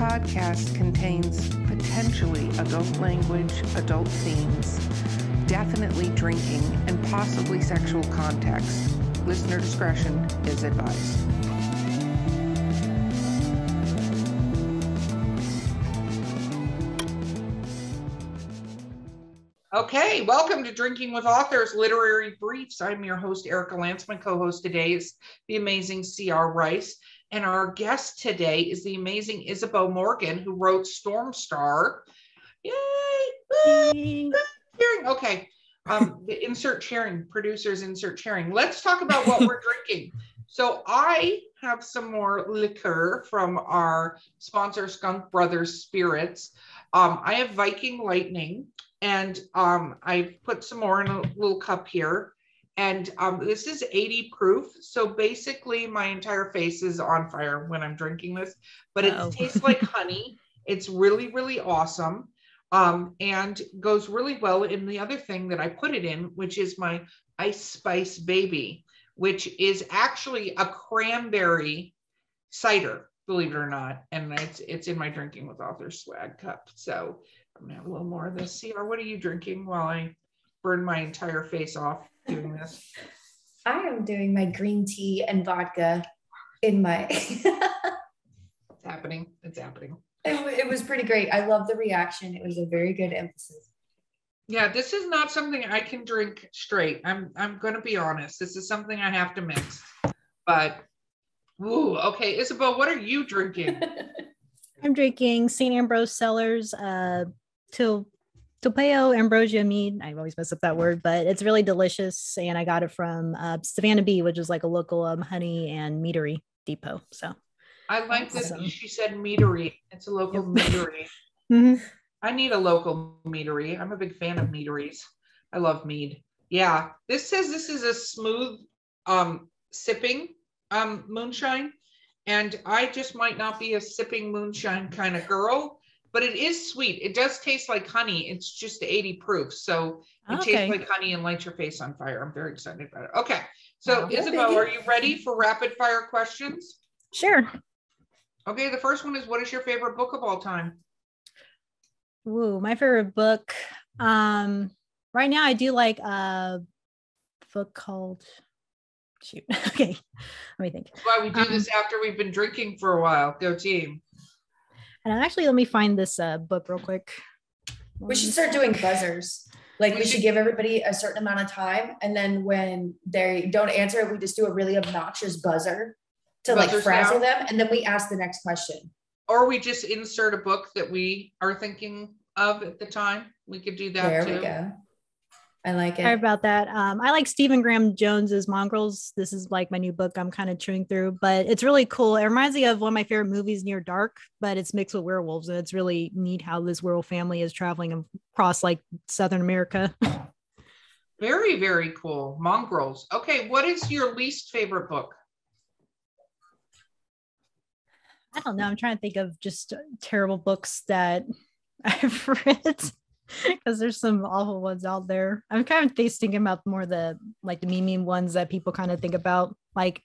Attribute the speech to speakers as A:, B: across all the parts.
A: podcast contains potentially adult language, adult themes, definitely drinking, and possibly sexual context. Listener discretion is advised. Okay, welcome to Drinking with Authors Literary Briefs. I'm your host, Erica Lance. My co-host today is the amazing C.R. Rice. And our guest today is the amazing Isabeau Morgan, who wrote Storm Star. Yay! Okay, the insert sharing, producers insert sharing. Let's talk about what we're drinking. So I have some more liqueur from our sponsor, Skunk Brothers Spirits. I have Viking Lightning. And I put some more in a little cup here. And this is 80 proof. So basically my entire face is on fire when I'm drinking this, but it tastes like honey. It's really, really awesome. And goes really well in the other thing that I put it in, which is my Ice Spice Baby, which is actually a cranberry cider, believe it or not. And it's in my Drinking with Authors swag cup. So I'm gonna have a little more of this. CR, what are you drinking while I burn my entire face off doing this?
B: I am doing my green tea and vodka in my...
A: It's happening. It's happening.
B: It was pretty great. I love the reaction. It was a very good emphasis.
A: Yeah, this is not something I can drink straight. I'm gonna be honest. This is something I have to mix. But, ooh, okay. Isabeau, what are you drinking?
C: I'm drinking St. Ambrose Cellars Topeo Ambrosia mead. I always mess up that word, but it's really delicious. And I got it from Savannah Bee, which is like a local honey and meadery depot. So
A: I like that she said meadery. It's a local meadery.
C: Mm-hmm.
A: I need a local meadery. I'm a big fan of meaderies. I love mead. Yeah, this says this is a smooth sipping moonshine. And I just might not be a sipping moonshine kind of girl, but it is sweet. It does taste like honey. It's just 80 proof. So it tastes like honey and lights your face on fire. I'm very excited about it. Okay. So Isabeau, are you ready for rapid fire questions?
C: Sure.
A: Okay. The first one is, what is your favorite book of all time?
C: Ooh, my favorite book. Right now I do like a book called... Shoot. Okay. Let me think.
A: That's why we do this after we've been drinking for a while. Go team.
C: And actually, let me find this book real quick.
B: We should start doing buzzers. Like we should give everybody a certain amount of time. And then when they don't answer it, we just do a really obnoxious buzzer to like frazzle them. And then we ask the next question.
A: Or we just insert a book that we are thinking of at the time. We could do that too.
B: There we go. I like it.
C: Sorry about that. I like Stephen Graham Jones's Mongrels. This is like my new book I'm kind of chewing through, but it's really cool. It reminds me of one of my favorite movies, Near Dark, but it's mixed with werewolves. And it's really neat how this werewolf family is traveling across like Southern America.
A: Very, very cool. Mongrels. Okay. What is your least favorite book?
C: I don't know. I'm trying to think of just terrible books that I've read. Because there's some awful ones out there. I'm kind of thinking about more the meme ones that people kind of think about. Like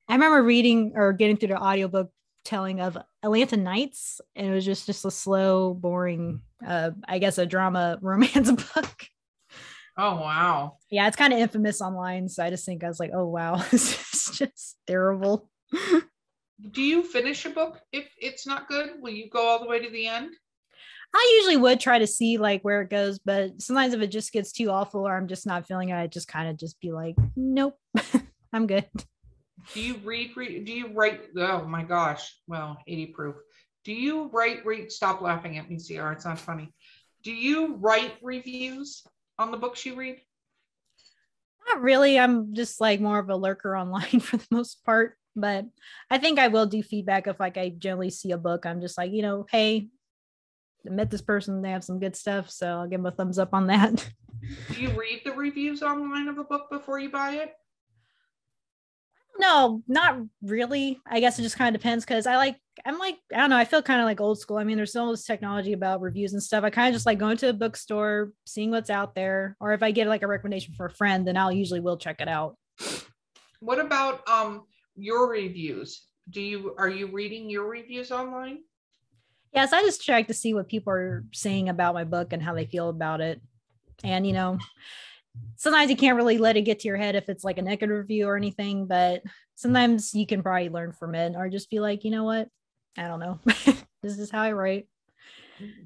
C: I remember reading or getting through the audiobook telling of Atlanta Nights, and it was just a slow, boring, I guess a drama romance book.
A: Oh wow.
C: Yeah, it's kind of infamous online. So I was like, oh wow, this is just terrible.
A: Do you finish a book if it's not good? Will you go all the way to the end?
C: I usually would try to see like where it goes, but sometimes if it just gets too awful or I'm just not feeling it, I just kind of just be like, nope, I'm good.
A: Do you do you write? Oh my gosh. Well, 80 proof. Do you read, stop laughing at me, CR. It's not funny. Do you write reviews on the books you read?
C: Not really. I'm just like more of a lurker online for the most part, but I think I will do feedback if like I generally see a book. I'm just like, hey, I met this person, they have some good stuff, so I'll give them a thumbs up on that.
A: Do you read the reviews online of a book before you buy it?
C: No, not really. I guess it just kind of depends because I don't know, I feel kind of like old school. I mean, there's so much technology about reviews and stuff. I kind of just like going to a bookstore, seeing what's out there, or if I get like a recommendation for a friend, then I'll usually will check it out.
A: What about your reviews? Are you reading your reviews online?
C: Yeah, so I just check to see what people are saying about my book and how they feel about it. And, sometimes you can't really let it get to your head if it's like a negative review or anything, but sometimes you can probably learn from it or just be like, you know what? I don't know. This is how I write.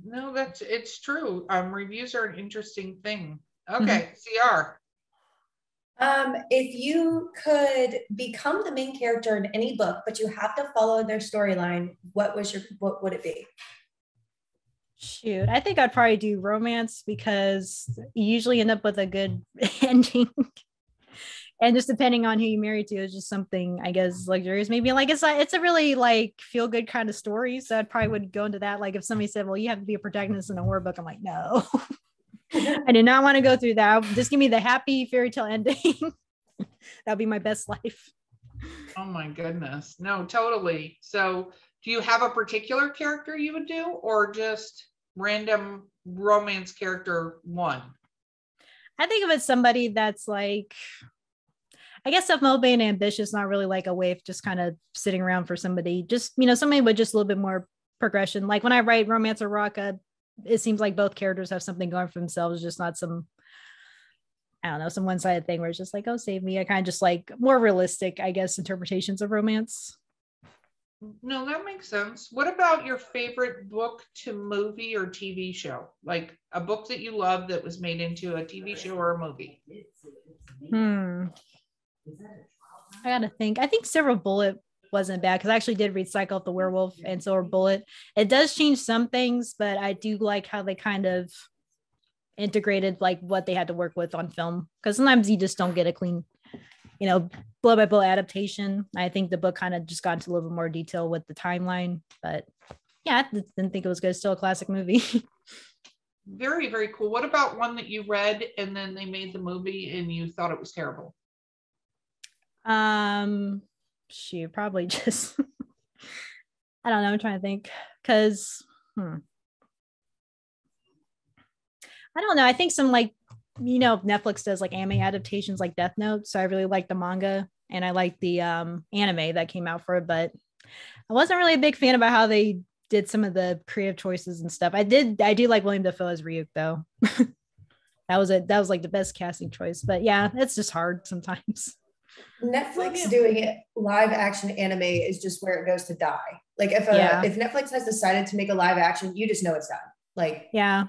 A: No, it's true. Reviews are an interesting thing. Okay, CR.
B: If you could become the main character in any book, but you have to follow their storyline, what would it be?
C: Shoot, I think I'd probably do romance because you usually end up with a good ending. And just depending on who you marry to is just something, I guess, luxurious. Maybe like it's a really like feel good kind of story. So I probably would go into that. Like if somebody said, well, you have to be a protagonist in a horror book, I'm like, no. I did not want to go through that. Just give me the happy fairy tale ending. That'd be my best life.
A: Oh my goodness. No, totally. So do you have a particular character you would do or just random romance character one? I
C: think of it somebody that's like, I guess self-motivated and ambitious, not really like a way of just kind of sitting around for somebody. Just, somebody with just a little bit more progression. Like when I write romance or rock, it seems like both characters have something going for themselves, just not some, I don't know, some one-sided thing where it's just like, oh, save me. I kind of just like more realistic, I guess, interpretations of romance. No, that makes sense. What about your favorite book to movie or TV show? Like a book that you love that was made into a TV show or a movie? I gotta think. I think Silver Bullet wasn't bad because I actually did read Cycle of the Werewolf and Silver Bullet. It does change some things, but I do like how they kind of integrated like what they had to work with on film, because sometimes you just don't get a clean, blow by blow adaptation. I think the book kind of just got into a little bit more detail with the timeline, but yeah, I didn't think it was good. It's still a classic movie. Very, very cool. What about one that you read and then they made the movie and you thought it was terrible? Shoot, probably just I don't know. I'm trying to think because I don't know. I think some like, Netflix does like anime adaptations like Death Note. So I really like the manga and I like the anime that came out for it, but I wasn't really a big fan about how they did some of the creative choices and stuff. I do like William Dafoe as Ryuk though. That was like the best casting choice, but yeah, it's just hard sometimes.
B: Netflix doing it live action anime is just where it goes to die. Like if Netflix has decided to make a live action, you just know it's done. Like so.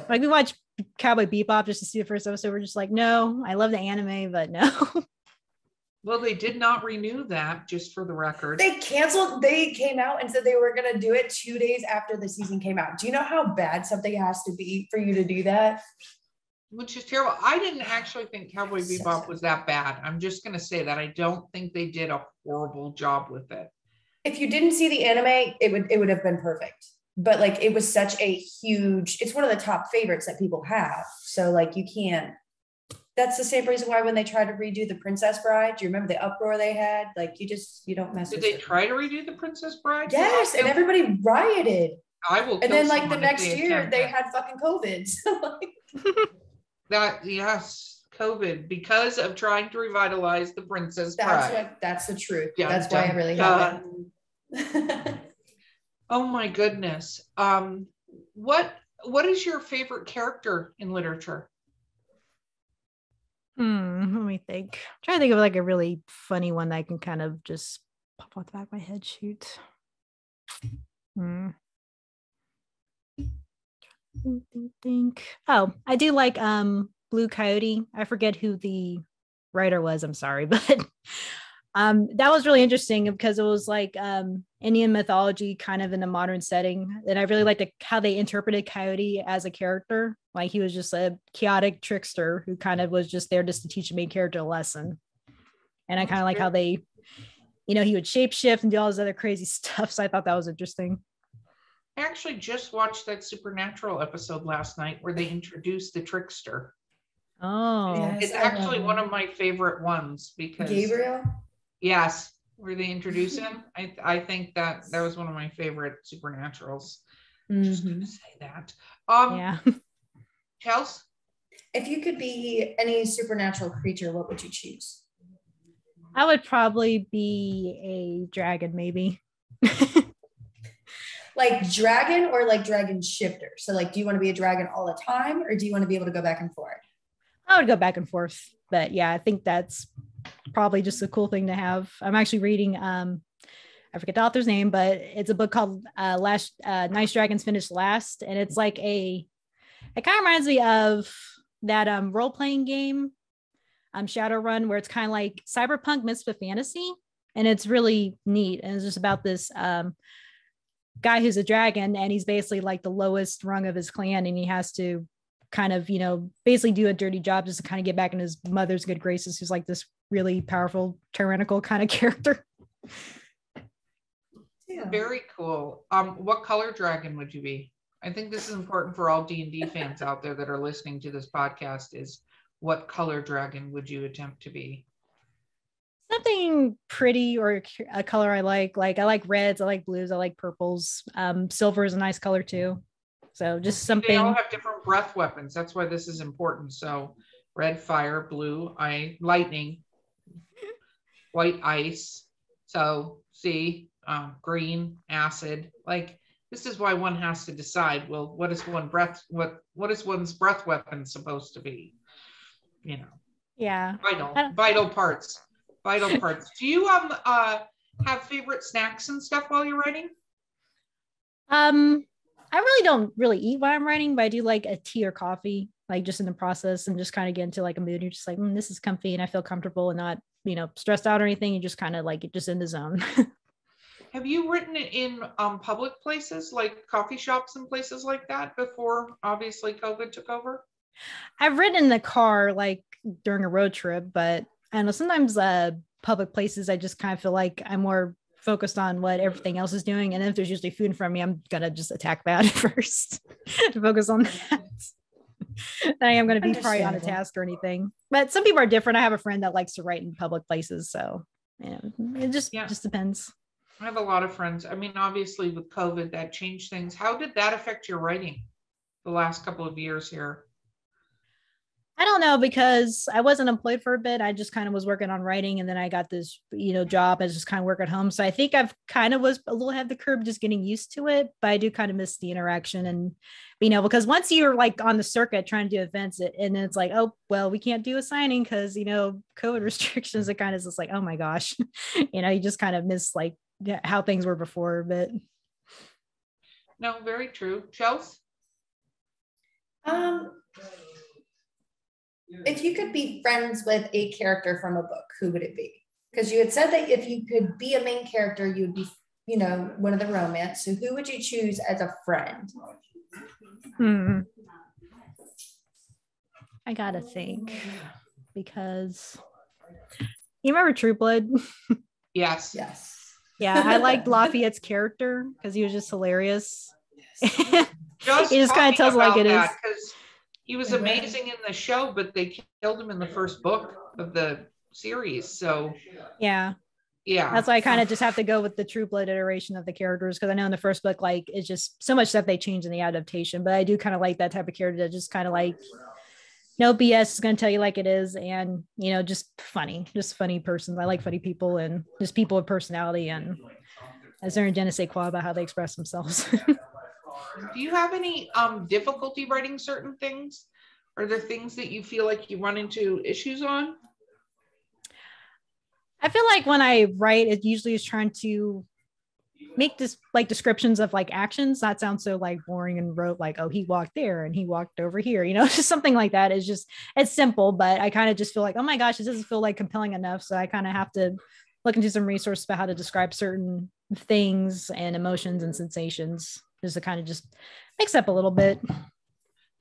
C: Like we watch Cowboy Bebop just to see the first episode. We're just like, no, I love the anime, but no. Well, they did not renew that, just for the record.
B: They canceled. They came out and said they were going to do it 2 days after the season came out. Do you know how bad something has to be for you to do that?
A: Which is terrible. I didn't actually think Cowboy Bebop was that bad. I'm just going to say that I don't think they did a horrible job with it.
B: If you didn't see the anime, it would have been perfect. But like it was such a huge, it's one of the top favorites that people have. So like you can't, that's the same reason why when they tried to redo The Princess Bride, do you remember the uproar they had? Like you don't mess with it.
A: Did they try to redo The Princess Bride?
B: Yes, and everybody rioted.
A: I will.
B: And then like the next year they had fucking COVID. So like,
A: yes, COVID, because of trying to revitalize The Princess Bride.
B: That's the truth. That's why it really happened.
A: Oh my goodness. What is your favorite character in literature?
C: Let me think. I'm trying to think of like a really funny one that I can kind of just pop off the back of my head. Shoot. Think. Oh, I do like Blue Coyote. I forget who the writer was. I'm sorry, but that was really interesting because it was like Indian mythology kind of in a modern setting. And I really liked how they interpreted Coyote as a character. Like he was just a chaotic trickster who kind of was just there just to teach the main character a lesson. And I kind of like how they, he would shapeshift and do all this other crazy stuff. So I thought that was interesting.
A: I actually just watched that Supernatural episode last night where they introduced the trickster.
C: Oh,
A: yes, it's actually one of my favorite ones because
B: Gabriel.
A: Yes, where they introduce him. I think that was one of my favorite Supernaturals. Just gonna say that.
C: Yeah.
A: Chels?
B: If you could be any supernatural creature, what would you choose?
C: I would probably be a dragon, maybe.
B: Like dragon or like dragon shifter? So like, do you want to be a dragon all the time or do you want to be able to go back and forth?
C: I would go back and forth, but yeah, I think that's probably just a cool thing to have. I'm actually reading, I forget the author's name, but it's a book called Nice Dragons Finish Last. And it's like it kind of reminds me of that role-playing game, Shadowrun, where it's kind of like cyberpunk mixed with fantasy. And it's really neat. And it's just about this guy who's a dragon, and he's basically like the lowest rung of his clan, and he has to kind of, basically do a dirty job just to kind of get back in his mother's good graces, who's like this really powerful, tyrannical kind of character.
A: Yeah. Very cool. What color dragon would you be? I think this is important for all D&D fans out there that are listening to this podcast, is what color dragon would you attempt to be?
C: Something pretty, or a color I like. Like I like reds, I like blues, I like purples. Silver is a nice color too. So just something.
A: They all have different breath weapons. That's why this is important. So red, fire; blue, lightning; white, ice. So see, green, acid. Like, this is why one has to decide. Well, what is one's breath weapon supposed to be?
C: Yeah.
A: Vital parts. Vital parts. Do you have favorite snacks and stuff while you're writing?
C: I really don't eat while I'm writing, but I do like a tea or coffee, like just in the process, and just kind of get into like a mood. You're just like, this is comfy and I feel comfortable and not, stressed out or anything. You just kind of like it, just in the zone.
A: Have you written it in public places like coffee shops and places like that before, obviously, COVID took over?
C: I've written in the car, like during a road trip, but I don't know, sometimes public places, I just kind of feel like I'm more focused on what everything else is doing. And if there's usually food in front of me, I'm going to just attack that first to focus on that. I am going to be probably on a task or anything. But some people are different. I have a friend that likes to write in public places. So it just depends.
A: I have a lot of friends. I mean, obviously with COVID, that changed things. How did that affect your writing the last couple of years here?
C: I don't know, because I wasn't employed for a bit. I just kind of was working on writing, and then I got this, job as just kind of work at home. So I think I've kind of was a little ahead of the curve, just getting used to it. But I do kind of miss the interaction and because once you're like on the circuit trying to do events, and then it's like, oh, well, we can't do a signing because, COVID restrictions. It kind of is just like, oh my gosh, you just kind of miss like how things were before. But
A: no, very true. Chelsea?
B: If you could be friends with a character from a book, who would it be? Because you had said that if you could be a main character, you'd be, one of the romance. So who would you choose as a friend?
C: I gotta think, because you remember True Blood?
A: Yes.
C: Yeah, I liked Lafayette's character because he was just hilarious.
A: Yes.
C: He just kind of tells it like it is.
A: He was amazing in the show, but they killed him in the first book of the series. So yeah, that's why I kind of just have to go with the True Blood iteration of the characters, because I know in the first book, like, it's just so much stuff they changed in the adaptation. But I do kind of like that type of character that just kind of like, no BS, is going to tell you like it is, and just funny persons. I like funny people and just people with personality, and as they're in je ne sais quoi about how they express themselves. Do you have any difficulty writing certain things? Are there things that you feel like you run into issues on?
C: I feel like when I write, it usually is trying to make this like descriptions of like actions that sound so like boring and rote, like, oh, he walked there and he walked over here, just something like that. It's simple, but I kind of just feel like, oh my gosh, it doesn't feel like compelling enough. So I kind of have to look into some resources about how to describe certain things and emotions and sensations, just to kind of just mix up a little bit.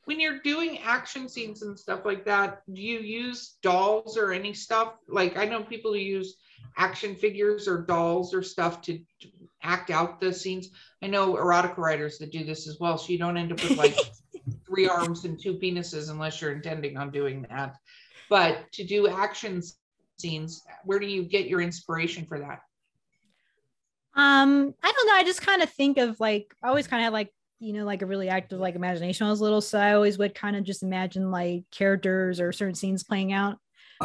A: When you're doing action scenes and stuff like that, do you use dolls or any stuff? Like, I know people who use action figures or dolls or stuff to act out the scenes. I know erotic writers that do this as well. So you don't end up with like 3 arms and 2 penises unless you're intending on doing that. But to do action scenes, where do you get your inspiration for that?
C: I don't know. I just kind of think of like, I always kind of had like, like a really active like imagination when I was little. So I always would kind of just imagine like characters or certain scenes playing out.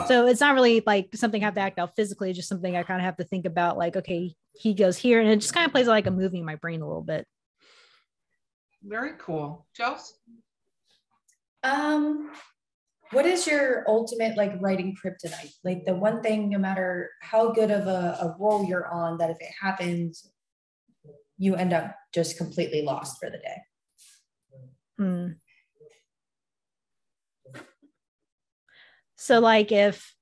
C: So it's not really like something I have to act out physically. It's just something I kind of have to think about, like, okay, he goes here, and it just kind of plays like a movie in my brain a little bit.
A: Very cool. Chelsea?
B: What is your ultimate like writing kryptonite? Like the one thing, no matter how good of a role you're on, that if it happens, you end up just completely lost for the day.
C: So like if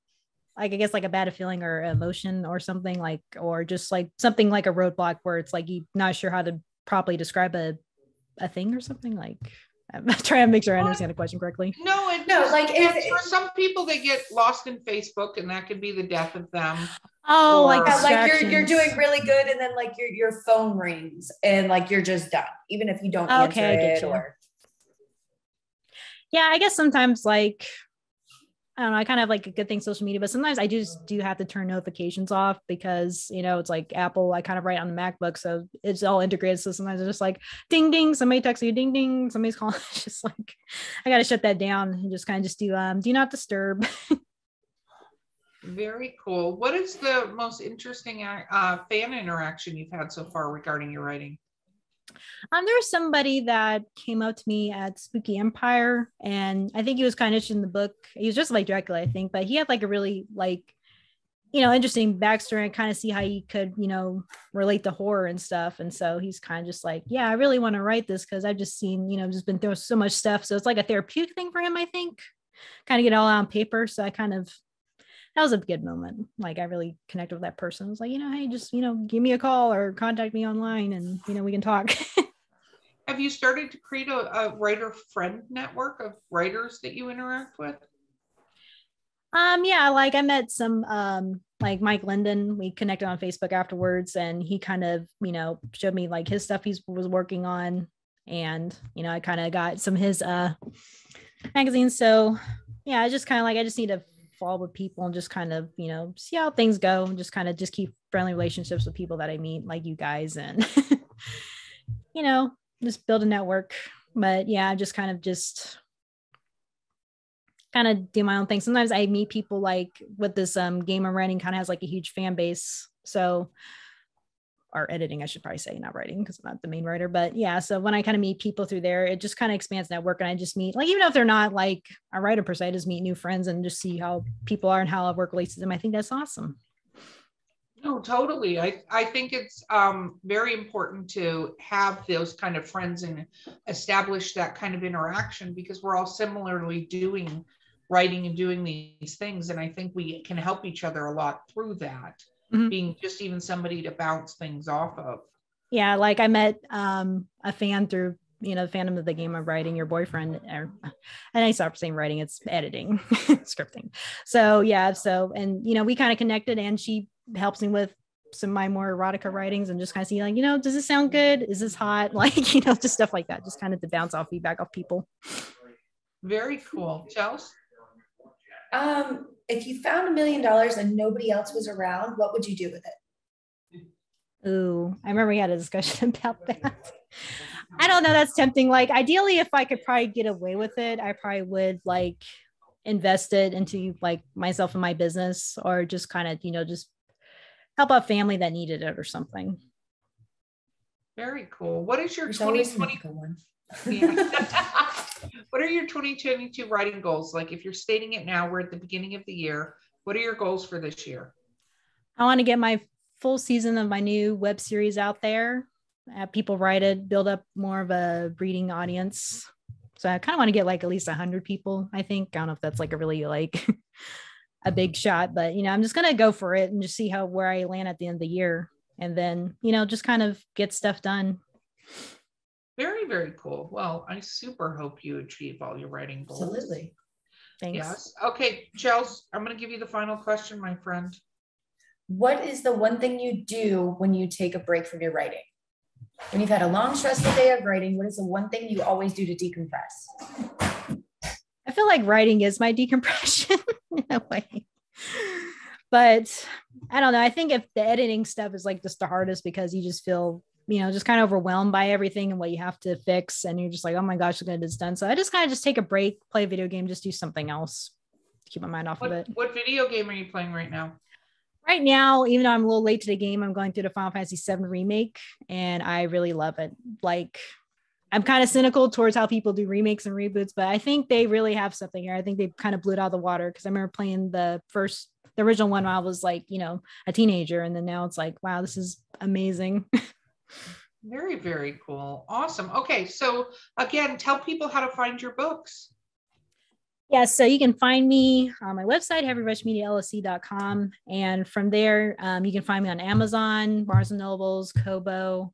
C: like I guess like a bad feeling or emotion or something like, or just like something like a roadblock where it's like you're not sure how to properly describe a thing or something, like I'm trying to make sure I understand the question correctly.
A: No, like for some people they get lost in Facebook and that could be the death of them.
C: Oh, like
B: you're doing really good and then like your phone rings and like you're just done, even if you don't answer it. Or
C: yeah, I guess sometimes like I don't know, I kind of have like a good thing social media, but sometimes I just do have to turn notifications off because, you know, it's like Apple, I kind of write on the MacBook, so it's all integrated. So sometimes it's just like ding, ding, somebody texts you, ding, ding, somebody's calling. It's just like, I got to shut that down and just kind of just do not disturb.
A: Very cool. What is the most interesting fan interaction you've had so far regarding your writing?
C: There was somebody that came up to me at Spooky Empire, and I think he was kind of interested in the book. He was just like Dracula, I think, but he had like a really like, you know, interesting backstory and kind of see how he could, you know, relate to horror and stuff. And so he's kind of just like, yeah, I really want to write this because I've just seen, you know, just been through so much stuff. So it's like a therapeutic thing for him, I think, kind of get it all out on paper. So that was a good moment. Like I really connected with that person. I was like, you know, hey, just, you know, give me a call or contact me online and, you know, we can talk.
A: Have you started to create a writer friend network of writers that you interact with?
C: Yeah, like I met some like Mike Linden. We connected on Facebook afterwards and he kind of, you know, showed me like his stuff he was working on. And, you know, I kind of got some of his magazines. So yeah, I just kind of like, I just need to follow with people and just kind of, you know, see how things go and just kind of just keep friendly relationships with people that I meet, like you guys, and you know, just build a network. But yeah, just kind of do my own thing. Sometimes I meet people like with this game I'm writing kind of has like a huge fan base. So, or editing, I should probably say, not writing because I'm not the main writer. But yeah, so when I kind of meet people through there, it just kind of expands network. And I just meet, like, even if they're not like a writer per se, I just meet new friends and just see how people are and how work relates to them. I think that's awesome.
A: No, totally. I think it's very important to have those kind of friends and establish that kind of interaction because we're all similarly doing writing and doing these things. And I think we can help each other a lot through that. Mm-hmm. Being just even somebody to bounce things off of.
C: Yeah, like I met a fan through, you know, the fandom of the game I'm writing, your boyfriend, and I stopped saying writing, it's editing, scripting. So yeah, and you know, we kind of connected and she helps me with some of my more erotica writings and just kind of see like, you know, does this sound good? Is this hot? Like, you know, just stuff like that, just kind of to bounce off feedback off people.
A: Very cool. Chelsea?
B: If you found $1 million and nobody else was around, what would you do with it?
C: Ooh, I remember we had a discussion about that. I don't know. That's tempting. Like ideally, if I could probably get away with it, I probably would like invest it into like myself and my business or just kind of, you know, just help a family that needed it or something.
A: Very cool. What is your 2021? What are your 2022 writing goals? Like if you're stating it now, we're at the beginning of the year. What are your goals for this year?
C: I want to get my full season of my new web series out there. Have people write it, build up more of a reading audience. So I kind of want to get like at least 100 people, I think. I don't know if that's like a really like a big shot, but you know, I'm just going to go for it and just see where I land at the end of the year. And then, you know, just kind of get stuff done.
A: Very, very cool. Well, I super hope you achieve all your writing goals.
B: Absolutely.
C: Thanks.
A: Yes. Okay, Chelsea, I'm going to give you the final question, my friend.
B: What is the one thing you do when you take a break from your writing? When you've had a long, stressful day of writing, what is the one thing you always do to decompress?
C: I feel like writing is my decompression in a way. But I don't know. I think if the editing stuff is like just the hardest because you just feel, you know, just kind of overwhelmed by everything and what you have to fix. And you're just like, oh my gosh, look at it's done. So I just kind of just take a break, play a video game, just do something else to keep my mind off of it.
A: What video game are you playing right now?
C: Right now, even though I'm a little late to the game, I'm going through the Final Fantasy VII remake and I really love it. Like I'm kind of cynical towards how people do remakes and reboots, but I think they really have something here. I think they kind of blew it out of the water, because I remember playing the original one when I was like, a teenager, and then now it's like, wow, this is amazing.
A: Very, very cool. Awesome. Okay, so again, tell people how to find your books.
C: Yeah, so you can find me on my website, heavyrushmediallc.com. And from there, you can find me on Amazon, Barnes & Nobles, Kobo,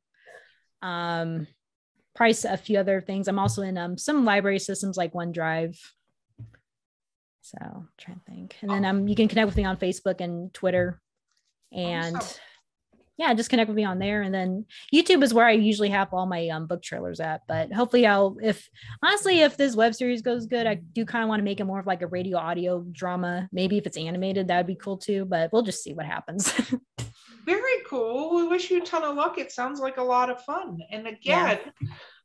C: probably a few other things. I'm also in some library systems like OneDrive. So I'm trying to think. And then you can connect with me on Facebook and Twitter. And
A: awesome.
C: Yeah, just connect with me on there. And then YouTube is where I usually have all my book trailers at. But hopefully if this web series goes good, I do kind of want to make it more of like a radio audio drama. Maybe if it's animated, that'd be cool too, but we'll just see what happens.
A: Very cool. We wish you a ton of luck. It sounds like a lot of fun. And again,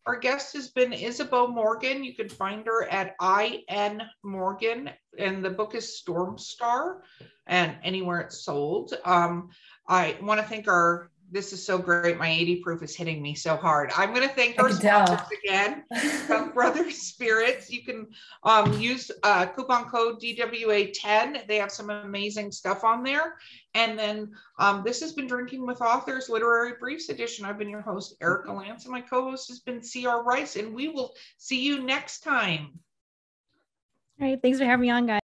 A: our guest has been Isabeau Morgan. You can find her at IN Morgan, and the book is Storm Star, and anywhere it's sold. I want to thank this is so great. My 80 proof is hitting me so hard. I'm going to thank our sponsors again, Brothers Spirits. You can use coupon code DWA10. They have some amazing stuff on there. And then this has been Drinking with Authors Literary Briefs Edition. I've been your host, Erica Lance, and my co-host has been C.R. Rice, and we will see you next time.
C: All right. Thanks for having me on, guys.